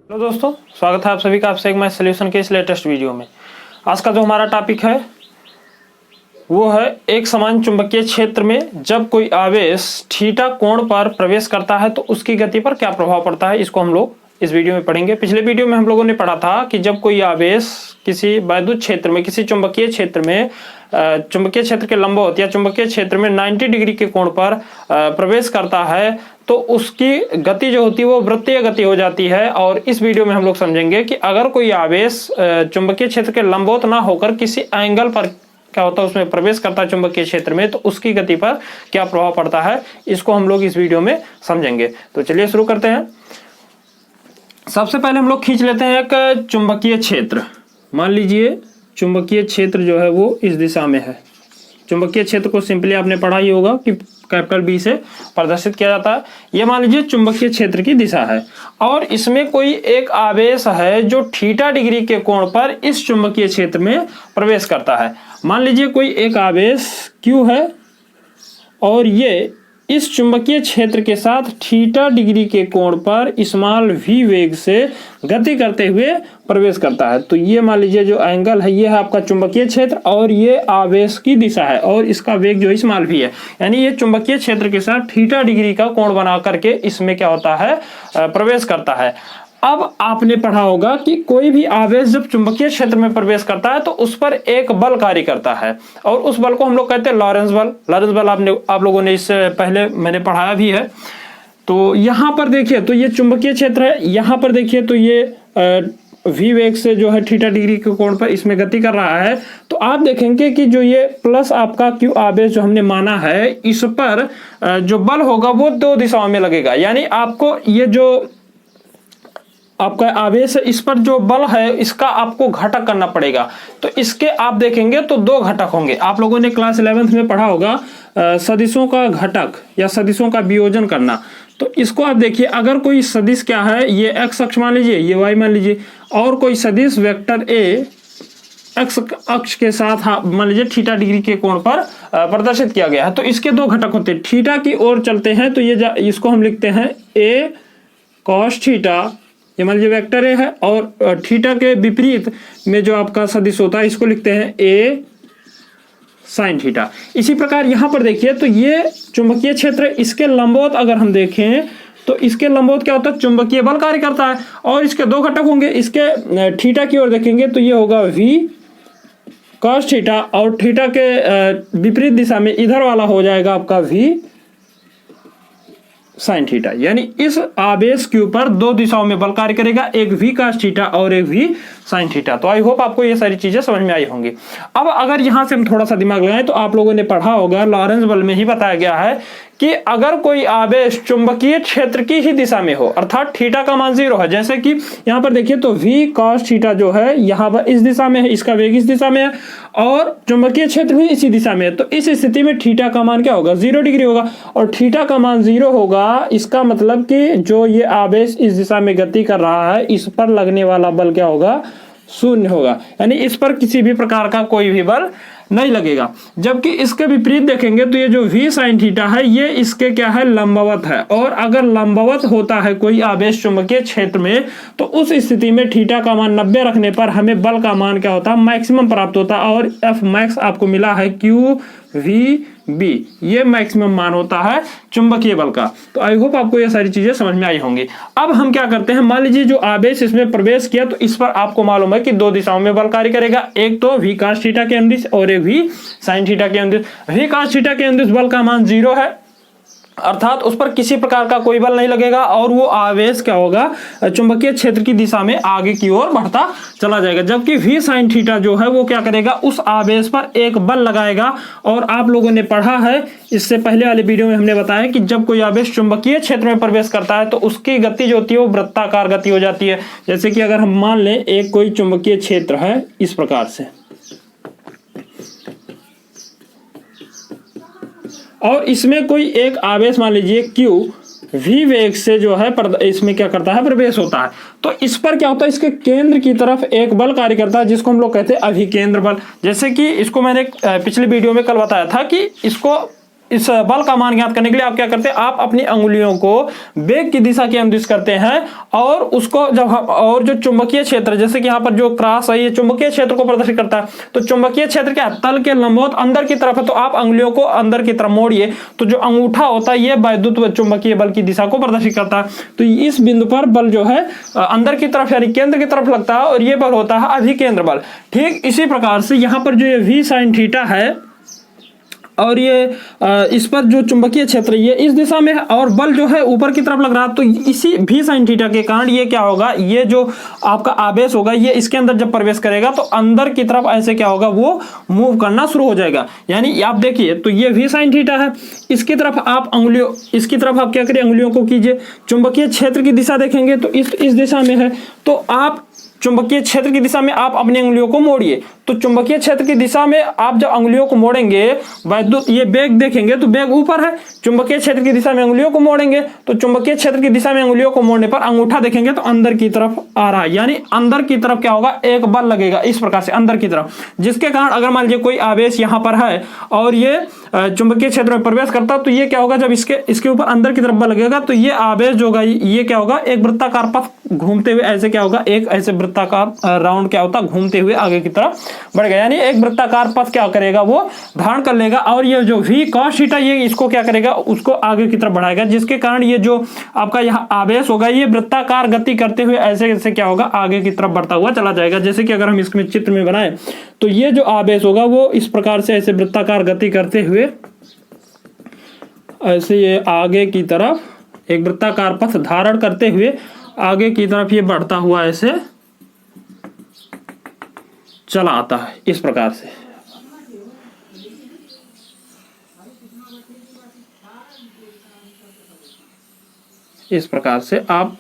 Hello दोस्तों, स्वागत है आप सभी का आपसे एक मैथ सॉल्यूशन के इस लेटेस्ट वीडियो में। आज का जो हमारा टॉपिक है वो है एक समान चुंबकीय क्षेत्र में जब कोई आवेश थीटा कोण पर प्रवेश करता है तो उसकी गति पर क्या प्रभाव पड़ता है। इसको हम लोग इस वीडियो में पढ़ेंगे। पिछले वीडियो में हम लोगों ने पढ़ा था कि जब कोई आवेश किसी वैद्युत क्षेत्र में, किसी चुंबकीय क्षेत्र में, चुंबकीय क्षेत्र के लंबवत या चुंबकीय क्षेत्र में 90 डिग्री के कोण पर प्रवेश करता है तो उसकी गति जो होती है वो वृत्तीय गति हो जाती है। और इस वीडियो में हम लोग समझेंगे कि अगर कोई आवेश चुंबकीय क्षेत्र के लंबवत ना होकर किसी एंगल पर क्या होता है उसमें प्रवेश करता है चुंबकीय क्षेत्र में, तो उसकी गति पर क्या प्रभाव पड़ता है, इसको हम लोग इस वीडियो में समझेंगे। तो चलिए शुरू करते हैं। सबसे पहले हम लोग खींच लेते हैं एक चुंबकीय क्षेत्र। मान लीजिए चुंबकीय क्षेत्र जो है वो इस दिशा में है। चुंबकीय क्षेत्र को सिंपली आपने पढ़ा ही होगा कि कैपिटल बी से प्रदर्शित किया जाता है। ये मान लीजिए चुंबकीय क्षेत्र की दिशा है और इसमें कोई एक आवेश है जो थीटा डिग्री के कोण पर इस चुंबकीय क्षेत्र में प्रवेश करता है। मान लीजिए कोई एक आवेश Q है और ये इस चुंबकीय क्षेत्र के साथ थीटा डिग्री के कोण पर स्मॉल v वेग से गति करते हुए प्रवेश करता है। तो ये मान लीजिए जो एंगल है ये है आपका चुंबकीय क्षेत्र और ये आवेश की दिशा है और इसका वेग जो स्मॉल v है, यानी ये चुंबकीय क्षेत्र के साथ थीटा डिग्री का कोण बना करके इसमें क्या होता है, प्रवेश करता है। अब आपने पढ़ा होगा कि कोई भी आवेश जब चुंबकीय क्षेत्र में प्रवेश करता है तो उस पर एक बल कार्य करता है और उस बल को हम लोग कहते हैं लॉरेंस बल। लॉरेंस बल आप लोगों ने इससे पहले मैंने पढ़ाया भी है। तो यहाँ पर देखिए तो ये चुंबकीय क्षेत्र है, यहाँ पर देखिए तो ये v वेग से जो है थीटा डिग्री के कोण पर इसमें गति कर रहा है। तो आप देखेंगे कि जो ये प्लस आपका Q आवेश जो हमने माना है इस पर जो बल होगा वो दो दिशाओं में लगेगा। यानी आपको ये जो आपका आवेश है इस पर जो बल है इसका आपको घटक करना पड़ेगा। तो इसके आप देखेंगे तो दो घटक होंगे। आप लोगों ने क्लास 11th में पढ़ा होगा सदिशों का घटक या सदिशों का वियोजन करना। तो इसको आप देखिए, अगर कोई सदिश क्या है, ये x अक्ष मान लीजिए, ये y मान लीजिए, और कोई सदिश वेक्टर a x अक्ष के साथ मान लीजिए थीटा डिग्री के कोण पर प्रदर्शित किया गया है, तो इसके दो घटक होते हैं। थीटा की ओर चलते हैं तो ये इसको हम लिखते हैं a cos थीटा, ये मान लीजिए वेक्टर ए है, और थीटा के विपरीत में जो आपका सदिश होता है इसको लिखते हैं a sin थीटा। इसी प्रकार यहाँ पर देखिए तो ये चुंबकीय क्षेत्र, इसके लंबवत अगर हम देखें तो इसके लंबवत क्या होता है, चुंबकीय बल कार्य करता है और इसके दो घटक होंगे। इसके थीटा की ओर देखेंगे तो ये होगा v cos थीटा और थीटा के विपरीत दिशा में इधर वाला हो जाएगा आपका v साइन थीटा। यानी इस आवेश Q पर दो दिशाओं में बल कार्य करेगा, एक v cos थीटा और एक v साइन थीटा। तो आई होप आपको ये सारी चीजें समझ में आई होंगी। अब अगर यहां से हम थोड़ा सा दिमाग लगाएं तो आप लोगों ने पढ़ा होगा लॉरेंस बल में ही बताया गया है कि अगर कोई आवेश चुंबकीय क्षेत्र की ही दिशा में हो, अर्थात थीटा का मान 0 है, जैसे कि यहाँ पर देखिए तो v cos थीटा जो है यहाँ पर इस दिशा में है, इसका वेग इस दिशा में है और चुंबकीय क्षेत्र भी इसी दिशा में है। तो इस स्थिति में थीटा का मान क्या होगा, 0 डिग्री होगा। और थीटा का मान 0 होगा, इसका मतलब कि जो ये आवेश इस दिशा में गति कर रहा है इस पर लगने वाला बल क्या होगा, 0 होगा। यानी इस पर किसी भी प्रकार का कोई भी बल नहीं लगेगा। जबकि इसके विपरीत देखेंगे तो ये जो v sin थीटा है ये इसके क्या है, लंबवत है। और अगर लंबवत होता है कोई आवेश चुंबकीय क्षेत्र में तो उस स्थिति में थीटा का मान 90 रखने पर हमें बल का मान क्या होता है, मैक्सिमम प्राप्त होता है। और F मैक्स आपको मिला है QVB, ये मैक्सिमम मान होता है चुंबकीय बल का। तो आई होप आपको ये सारी चीजें समझ में आई होंगी। अब हम क्या करते हैं, मान लीजिए जो आवेश इसमें प्रवेश किया तो इस पर आपको मालूम है कि दो दिशाओं में बल कार्य करेगा, एक तो v cos थीटा के अनुदिश और एक v sin थीटा के अनुदिश। v cos थीटा के अनुदिश बल का मान 0 है, अर्थात उस पर किसी प्रकार का कोई बल नहीं लगेगा और वो आवेश क्या होगा, चुंबकीय क्षेत्र की दिशा में आगे की ओर बढ़ता चला जाएगा। जबकि v sin थीटा जो है वो क्या करेगा, उस आवेश पर एक बल लगाएगा। और आप लोगों ने पढ़ा है, इससे पहले वाले वीडियो में हमने बताया कि जब कोई आवेश चुंबकीय क्षेत्र में प्रवेश करता है तो उसकी गति जो होती है वो वृत्ताकार गति हो जाती है। जैसे कि अगर हम मान लें एक कोई चुंबकीय क्षेत्र है इस प्रकार से और इसमें कोई एक आवेश मान लीजिए Q v वेग से जो है इसमें क्या करता है, प्रवेश होता है। तो इस पर क्या होता है, इसके केंद्र की तरफ एक बल कार्य करता है जिसको हम लोग कहते हैं अभिकेंद्र बल। जैसे कि इसको मैंने पिछले वीडियो में कल बताया था कि इसको इस बल का मान ज्ञात करने के लिए आप क्या करते हैं, आप अपनी अंगुलियों को वेग की दिशा के अनुदिश करते हैं और उसको जब हम और जो चुंबकीय क्षेत्र, जैसे कि यहाँ पर जो क्रॉस है ये चुंबकीय क्षेत्र को प्रदर्शित करता है, तो चुंबकीय क्षेत्र क्या तल के लंबवत अंदर की तरफ है, तो आप अंगुलियों को अंदर की तरफ मोड़िए, तो जो अंगूठा होता है ये वैद्युत व चुंबकीय बल की दिशा को प्रदर्शित करता है। तो इस बिंदु पर बल जो है अंदर की तरफ यानी केंद्र की तरफ लगता है और ये बल होता है अभिकेंद्र बल। ठीक इसी प्रकार से यहाँ पर जो ये v sin थीटा है और ये इस पर जो चुंबकीय क्षेत्र ये इस दिशा में है और बल जो है ऊपर की तरफ लग रहा है, तो इसी v sin थीटा के कारण ये क्या होगा, ये जो आपका आवेश होगा ये इसके अंदर जब प्रवेश करेगा तो अंदर की तरफ ऐसे क्या होगा, वो मूव करना शुरू हो जाएगा। यानी आप देखिए तो ये v sin थीटा है, इसकी तरफ आप अंगुलियों, इसकी तरफ आप क्या करिए, अंगुलियों को कीजिए, चुंबकीय क्षेत्र की दिशा देखेंगे तो इस दिशा में है, तो आप चुंबकीय क्षेत्र की दिशा में आप अपनी अंगुलियों को मोड़िए। तो चुंबकीय क्षेत्र की दिशा में आप जब अंगुलियों को मोड़ेंगे, वैद्युत ये बेग देखेंगे तो बेग ऊपर है, चुंबकीय क्षेत्र की दिशा में अंगुलियों को मोड़ेंगे तो चुंबकीय क्षेत्र की दिशा में अंगुलियों को मोड़ने पर अंगूठा देखेंगे तो अंदर की तरफ आ रहा है, यानी अंदर की तरफ क्या होगा, एक बल लगेगा इस प्रकार से अंदर की तरफ, जिसके कारण अगर मान लीजिए कोई आवेश यहाँ पर है और ये चुंबकीय क्षेत्र में प्रवेश करता तो ये क्या होगा, जब इसके ऊपर अंदर की तरफ बल लगेगा तो ये आवेश जो होगा ये क्या होगा, एक वृत्ताकार पथ घूमते हुए ऐसे क्या होगा, एक ऐसे वृत्ताकार राउंड क्या होता घूमते हुए आगे की तरफ बढ़ेगा, यानी एक वृत्ताकार पथ क्या करेगा, वो धारण कर लेगा और ये जो v cos थीटा ये इसको क्या करेगा, उसको आगे की तरफ बढ़ाएगा, जिसके कारण ये जो आपका यहाँ आवेश होगा ये वृत्ताकार गति करते हुए ऐसे ऐसे क्या होगा, आगे की तरफ बढ़ता हुआ चला जाएगा। जैसे कि अगर हम इसमें चित्र में बनाए तो ये जो आवेश होगा वो इस प्रकार से ऐसे वृत्ताकार गति करते हुए ऐसे ये आगे की तरफ एक वृत्ताकार पथ धारण करते हुए आगे की तरफ ये बढ़ता हुआ ऐसे चला आता है इस प्रकार से। इस प्रकार से आप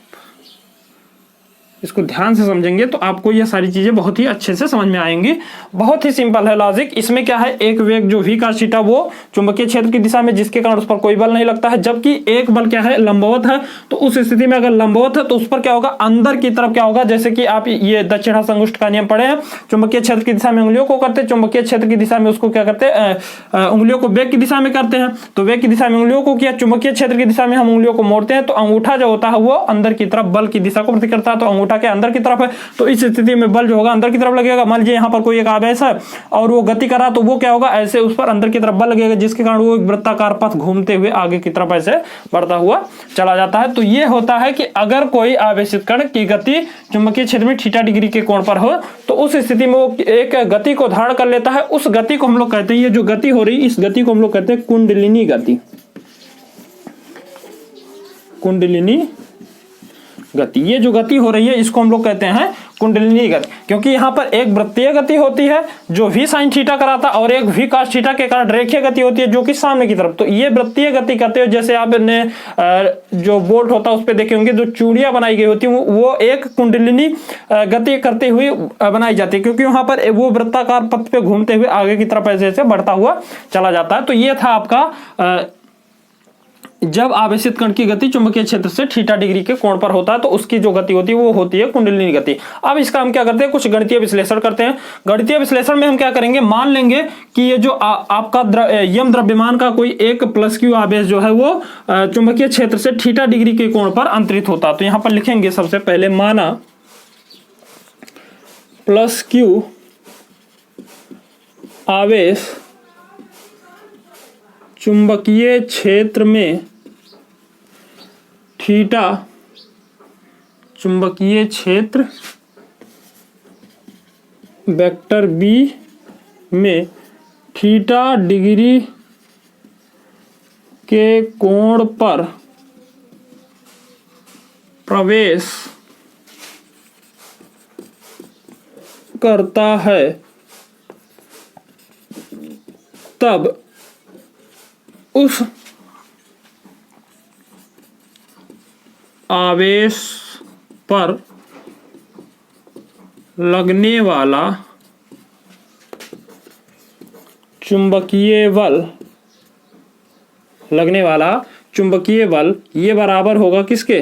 इसको ध्यान से समझेंगे तो आपको ये सारी चीजें बहुत ही अच्छे से समझ में आएंगी। बहुत ही सिंपल है लॉजिक। इसमें क्या है, एक वेग जो v cos थीटा वो चुंबकीय क्षेत्र की दिशा में, जिसके कारण उस पर कोई बल नहीं लगता है, जबकि एक बल क्या है, लंबवत है। तो उस स्थिति में अगर लंबवत है तो उस पर क्या होगा, अंदर की तरफ क्या होगा, जैसे कि आप ये दक्षिणावर्त संगुष्ठ का नियम पढ़े हैं, चुंबकीय क्षेत्र की दिशा में उंगलियों को करते, चुंबकीय क्षेत्र की दिशा में उसको क्या करते हैं, उंगलियों को वेग की दिशा में करते हैं। तो वेग की दिशा में उंगलियों को किया, चुंबकीय क्षेत्र की दिशा में हम उंगलियों को मोड़ते हैं, तो अंगूठा जो होता है वो अंदर की तरफ बल की दिशा को प्रतीक करता है, तो अंगूठा के अंदर की तरफ है। तो इस स्थिति में बल जो होगा अंदर की तरफ लगेगा। मान लीजिए यहाँ पर कोई एक आवेश है और वो गति कर रहा, तो वो क्या होगा, ऐसे उस पर अंदर की तरफ बल लगेगा, जिसके कारण वो एक वृत्ताकार पथ घूमते हुए आगे की तरफ ऐसे बढ़ता हुआ चला जाता है। तो ये होता है कि अगर कोई आवेशित कण की गति चुंबकीय क्षेत्र में थीटा डिग्री के कोण पर हो तो उस स्थिति में वो एक गति को धारण कर लेता है। उस गति को हम लोग कहते हैं, ये जो गति हो रही, इस गति को हम लोग कहते हैं कुंडलिनी गति। कुंडलिनी गति, ये जो गति हो रही है इसको हम लोग कहते हैं कुंडलिनी गति, क्योंकि यहाँ पर एक वृत्तीय गति होती है जो v sin थीटा कराता और एक v cos थीटा के कारण रेखीय गति होती है जो कि सामने की तरफ। तो ये वृत्तीय गति करते हुए, जैसे आपने जो बोल्ट होता है उस पर देखे होंगे, जो चूड़ियां बनाई गई होती है वो एक कुंडलिनी गति करते हुए बनाई जाती है, क्योंकि वहां पर वो वृत्ताकार पथ पे घूमते हुए आगे की तरफ ऐसे ऐसे बढ़ता हुआ चला जाता है। तो ये था आपका जब आवेशित कण की गति चुंबकीय क्षेत्र से थीटा डिग्री के कोण पर होता है तो उसकी जो गति होती है वो होती है कुंडलिनी गति। अब इसका हम क्या करते हैं, कुछ गणितीय विश्लेषण करते हैं। गणितीय विश्लेषण में हम क्या करेंगे, मान लेंगे कि ये जो आपका यम द्रव्यमान का कोई एक प्लस क्यू आवेश जो है वो चुंबकीय क्षेत्र से थीटा डिग्री के कोण पर अंतरित होता। तो यहां पर लिखेंगे सबसे पहले, माना प्लस क्यू आवेश चुंबकीय क्षेत्र में थीटा, चुंबकीय क्षेत्र वेक्टर बी में थीटा डिग्री के कोण पर प्रवेश करता है, तब उस आवेश पर लगने वाला चुंबकीय बल ये बराबर होगा किसके,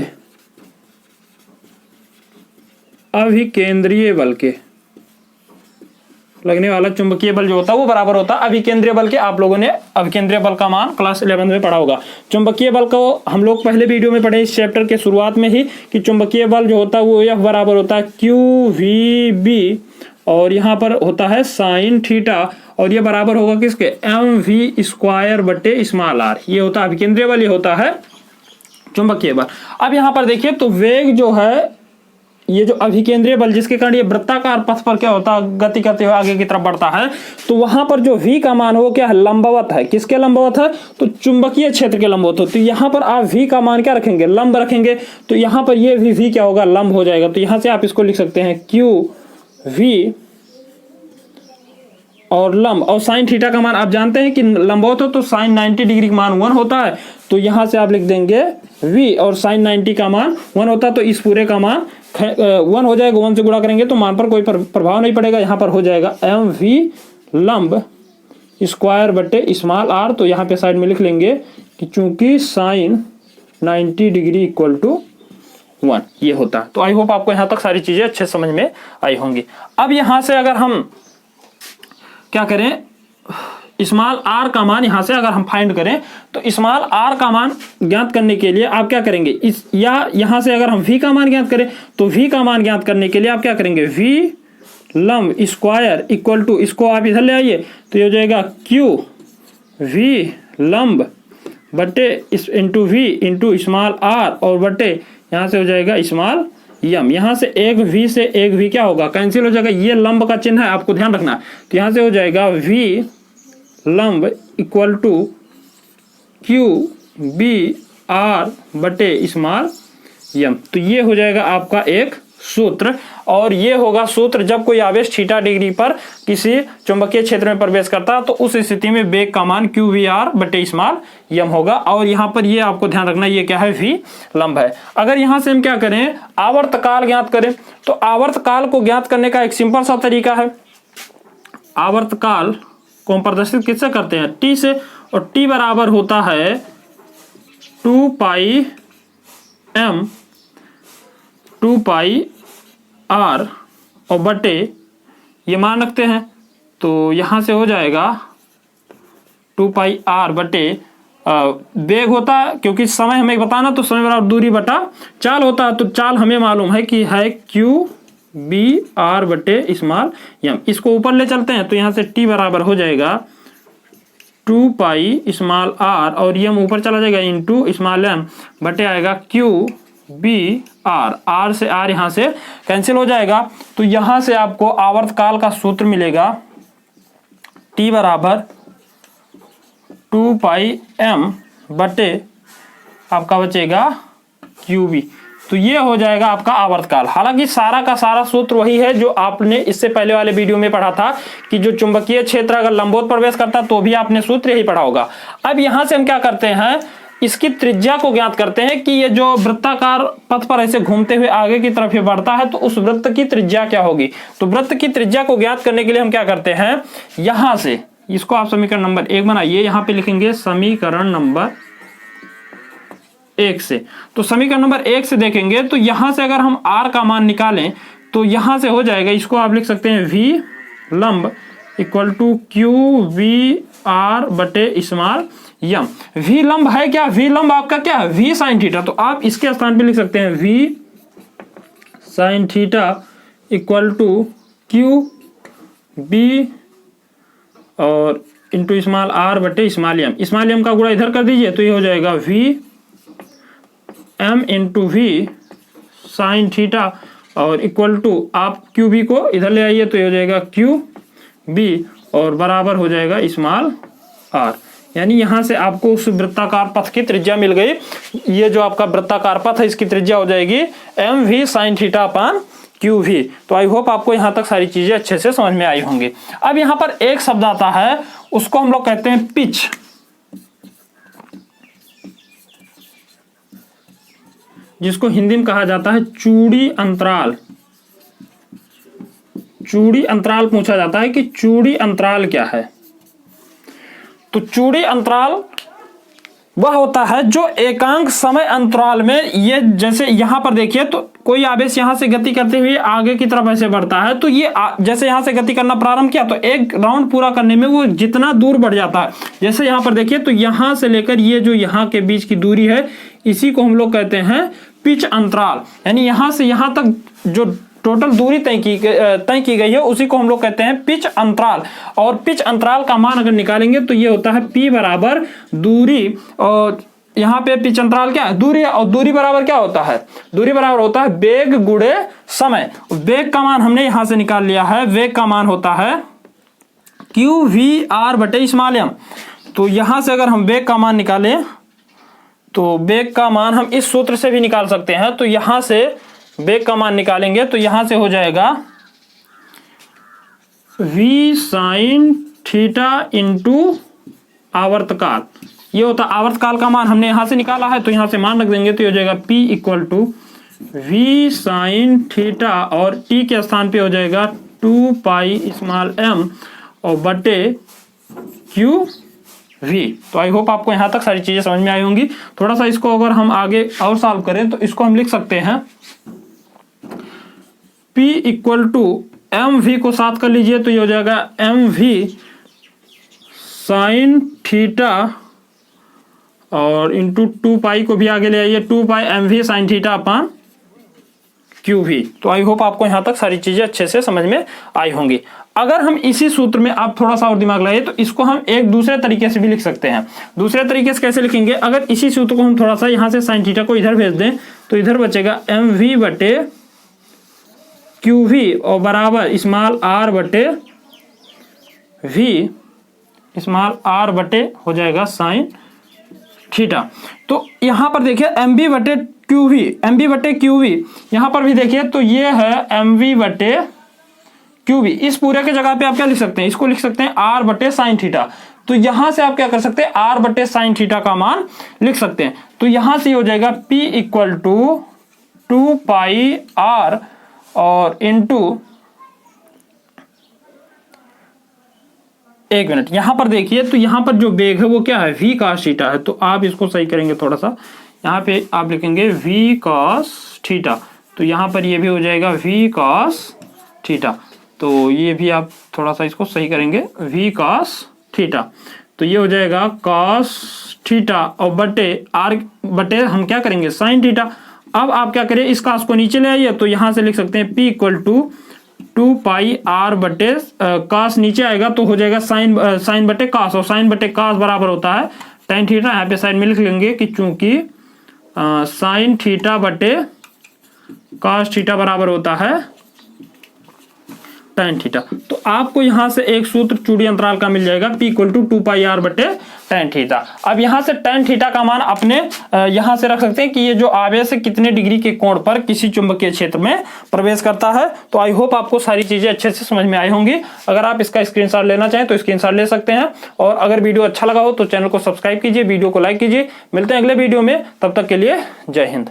अभिकेंद्रीय बल के। लगने वाला चुंबकीय बल जो होता है वो बराबर होता है अभिकेंद्रीय बल के। आप लोगों ने अभिकेंद्रीय बल का मान क्लास 11 में पढ़ा होगा। चुंबकीय बल को हम लोग पहले वीडियो में पढ़े इस चैप्टर के शुरुआत में ही कि चुंबकीय बल जो होता है वो F बराबर होता है QVB और यहाँ पर होता है साइन थीटा और ये बराबर होगा किसके mv स्क्वायर बटे स्मॉल r। ये होता है अभिकेंद्रीय बल, ये होता है चुंबकीय बल। अब यहाँ पर देखिए तो वेग जो है ये जो अभिकेंद्रीय बल जिसके कारण ये वृत्ताकार पथ पर क्या होता है गति करते हुए आगे की तरफ बढ़ता है, तो वहां पर जो v का मान हो क्या है लंबवत है। किसके लंबवत है तो चुंबकीय क्षेत्र के लंबवत हो। तो यहाँ पर आप v का मान क्या रखेंगे लंब रखेंगे, तो यहाँ पर ये भी v क्या होगा लंब हो जाएगा। तो यहाँ से आप इसको लिख सकते हैं QV और लंब और साइन थीटा का मान आप जानते हैं कि लंबवत हो तो साइन 90 डिग्री का मान 1 होता है। तो यहाँ से आप लिख देंगे v और साइन 90 का मान 1 होता है, तो इस पूरे का मान 1 हो जाएगा। 1 से गुणा करेंगे तो मान पर कोई प्रभाव नहीं पड़ेगा। यहाँ पर हो जाएगा mv लंब स्क्वायर बटे स्मॉल r। तो यहाँ पे साइड में लिख लेंगे कि चूंकि साइन 90 डिग्री इक्वल टू 1 ये होता है। तो आई होप आपको यहाँ तक सारी चीजें अच्छे समझ में आई होंगी। अब यहाँ से अगर हम क्या करें स्मॉल r का मान यहाँ से अगर हम फाइंड करें तो स्मॉल r का मान ज्ञात करने के लिए आप क्या करेंगे यहाँ से अगर हम v का मान ज्ञात करें तो v का मान ज्ञात करने के लिए आप क्या करेंगे v लंब स्क्वायर इक्वल टू इसको आप इधर ले आइए तो ये हो जाएगा q v लंब बटे into v into small r और बटे यहाँ से हो जाएगा स्मॉल m। यहाँ से एक v से एक v क्या होगा कैंसिल हो जाएगा, ये लंब का चिन्ह है आपको ध्यान रखना। तो यहाँ से हो जाएगा v लंब इक्वल टू QBR बटे स्मॉल m। तो ये हो जाएगा आपका एक सूत्र और ये होगा सूत्र जब कोई आवेश थीटा डिग्री पर किसी चुंबकीय क्षेत्र में प्रवेश करता है तो उस स्थिति में वेग का मान QVR बटे स्मॉल m होगा। और यहाँ पर ये आपको ध्यान रखना ये क्या है v लंब है। अगर यहाँ से हम क्या करें आवर्तकाल ज्ञात करें तो आवर्तकाल को ज्ञात करने का एक सिंपल सा तरीका है। आवर्तकाल को हम प्रदर्शित किससे करते हैं t से और t बराबर होता है 2 पाई m 2 पाई r और बटे ये मान रखते हैं तो यहाँ से हो जाएगा 2 पाई r बटे वेग होता है क्योंकि समय हमें बताना तो समय बराबर दूरी बटा चाल होता है। तो चाल हमें मालूम है कि है QBR बटे स्मॉल m। इसको ऊपर ले चलते हैं तो यहाँ से t बराबर हो जाएगा 2 पाई स्मॉल r और m ऊपर चला जाएगा इंटू स्मॉल m बटे आएगा QBR। r से r यहाँ से कैंसिल हो जाएगा। तो यहाँ से आपको आवर्तकाल का सूत्र मिलेगा t बराबर 2 पाई m बटे आपका बचेगा QB। तो ये हो जाएगा आपका आवर्तकाल। हालांकि सारा का सारा सूत्र वही है जो आपने इससे पहले वाले वीडियो में पढ़ा था कि जो चुंबकीय क्षेत्र अगर लंबवत प्रवेश करता तो भी आपने सूत्र यही पढ़ा होगा। अब यहां से हम क्या करते हैं इसकी त्रिज्या को ज्ञात करते हैं कि ये जो वृत्ताकार पथ पर ऐसे घूमते हुए आगे की तरफ ये बढ़ता है तो उस वृत्त की त्रिज्या क्या होगी। तो वृत्त की त्रिज्या को ज्ञात करने के लिए हम क्या करते हैं यहां से इसको आप समीकरण नंबर 1 बनाइए। यहां पे लिखेंगे समीकरण नंबर 1 से। तो समीकरण नंबर 1 से देखेंगे तो यहां से अगर हम r का मान निकालें तो यहां से हो जाएगा इसको आप लिख सकते हैं v लंब इक्वल टू QVR बटे स्मॉल m। v लंब है क्या v लंब आपका क्या है v साइन थीटा। तो आप इसके स्थान पे लिख सकते हैं v sine theta equal to QB और इंटू स्मॉल r बटे स्मॉल m। स्मॉल m का गुणा इधर कर दीजिए तो ये हो जाएगा v m into v sine theta और इक्वल टू आप QB को इधर ले आइए तो ये हो जाएगा QB और बराबर हो जाएगा स्मॉल r। यानी यहां से आपको उस वृत्ताकार पथ की त्रिज्या मिल गई। ये जो आपका वृत्ताकार पथ है इसकी त्रिज्या हो जाएगी mv sine theta upon QV। तो आई होप आपको यहां तक सारी चीजें अच्छे से समझ में आई होंगी। अब यहां पर एक शब्द आता है उसको हम लोग कहते हैं पिच, जिसको हिंदी में कहा जाता है चूड़ी अंतराल। चूड़ी अंतराल पूछा जाता है कि चूड़ी अंतराल क्या है। तो चूड़ी अंतराल वह होता है जो एकांक समय अंतराल में ये जैसे यहां पर देखिए तो कोई आवेश यहाँ से गति करते हुए आगे की तरफ ऐसे बढ़ता है, तो ये जैसे यहाँ से गति करना प्रारंभ किया तो एक राउंड पूरा करने में वो जितना दूर बढ़ जाता है, जैसे यहाँ पर देखिए तो यहाँ से लेकर ये जो यहाँ के बीच की दूरी है इसी को हम लोग कहते हैं पिच अंतराल। यानी यहाँ से यहाँ तक जो टोटल दूरी तय की गई है उसी को हम लोग कहते हैं पिच अंतराल। और पिच अंतराल का मान अगर निकालेंगे तो ये होता है P बराबर दूरी, और यहाँ पे पिच अंतराल क्या है, दूरी, और दूरी बराबर क्या होता है, दूरी बराबर होता है वेग गुणे समय। वेग का मान हमने यहां से निकाल लिया है, वेग का मान होता है QVR बटे स्मॉल m। तो यहां से अगर हम वेग का मान निकालें तो वेग का मान हम इस सूत्र से भी निकाल सकते हैं। तो यहां से वेग का मान निकालेंगे तो यहां से हो जाएगा V sin थीटा इंटू आवर्तकाल, ये होता आवर्तकाल का मान हमने यहां से निकाला है, तो यहां से मान रख देंगे तो ये हो जाएगा P equal to V sin theta और T के स्थान पे हो जाएगा 2 पाई स्मॉल m और बटे QV। तो आई होप आपको यहां तक सारी चीजें समझ में आई होंगी। थोड़ा सा इसको अगर हम आगे और सॉल्व करें तो इसको हम लिख सकते हैं P इक्वल टू MV को साथ कर लीजिए तो ये हो जाएगा MV साइन थीटा और इंटू 2 पाई को भी आगे ले आइए, 2 पाई MV sine theta upon QV। तो आई होप आपको यहां तक सारी चीजें अच्छे से समझ में आई होंगी। अगर हम इसी सूत्र में आप थोड़ा सा और दिमाग लगाइए तो इसको हम एक दूसरे तरीके से भी लिख सकते हैं। दूसरे तरीके से कैसे लिखेंगे, अगर इसी सूत्र को हम थोड़ा सा यहां से साइन थीटा को इधर भेज दें तो इधर बचेगा MV बटे QV और बराबर स्मॉल r बटे V स्मॉल r बटे हो जाएगा साइन थीटा। तो यहां पर देखिए MV बटे QV, यहां पर भी देखिए तो ये है MV बटे QV। इस पूरे के जगह पे आप क्या लिख सकते हैं, इसको लिख सकते हैं R बटे साइन थीटा। तो यहां से आप क्या कर सकते हैं, R बटे साइन थीटा का मान लिख सकते हैं। तो यहां से हो जाएगा P equal to 2 pi R और इंटू, एक मिनट यहां पर देखिए तो यहां पर जो वेग है वो क्या है, V cos थीटा है। तो आप इसको सही करेंगे थोड़ा सा, यहां पे आप लिखेंगे V cos थीटा, तो यहां पर ये भी हो जाएगा V cos थीटा। तो ये भी आप थोड़ा सा इसको सही करेंगे V cos थीटा, तो ये हो जाएगा cos थीटा और बटे R बटे हम क्या करेंगे साइन थीटा। अब आप क्या करें, इस cos को नीचे ले आइए तो यहां से लिख सकते हैं P equal to 2 pi R बटे cos नीचे आएगा तो हो जाएगा साइन बटे cos, और साइन बटे cos बराबर होता है tan थीटा। यहाँ पे साइड में लिख लेंगे कि चूंकि साइन थीटा बटे cos थीटा बराबर होता है tan थीटा। तो आपको यहां से एक सूत्र चूड़ी अंतराल का मिल जाएगा P equal to 2 pi R बटे tan थीटा। अब यहां से tan थीटा का मान अपने यहां से रख सकते हैं कि ये जो आवेश है कितने डिग्री के कोण पर किसी चुंबकीय क्षेत्र में प्रवेश करता है। तो आई होप आपको सारी चीजें अच्छे से समझ में आई होंगी। अगर आप इसका स्क्रीनशॉट लेना चाहें तो स्क्रीनशॉट ले सकते हैं, और अगर वीडियो अच्छा लगा हो तो चैनल को सब्सक्राइब कीजिए, वीडियो को लाइक कीजिए। मिलते हैं अगले वीडियो में, तब तक के लिए जय हिंद।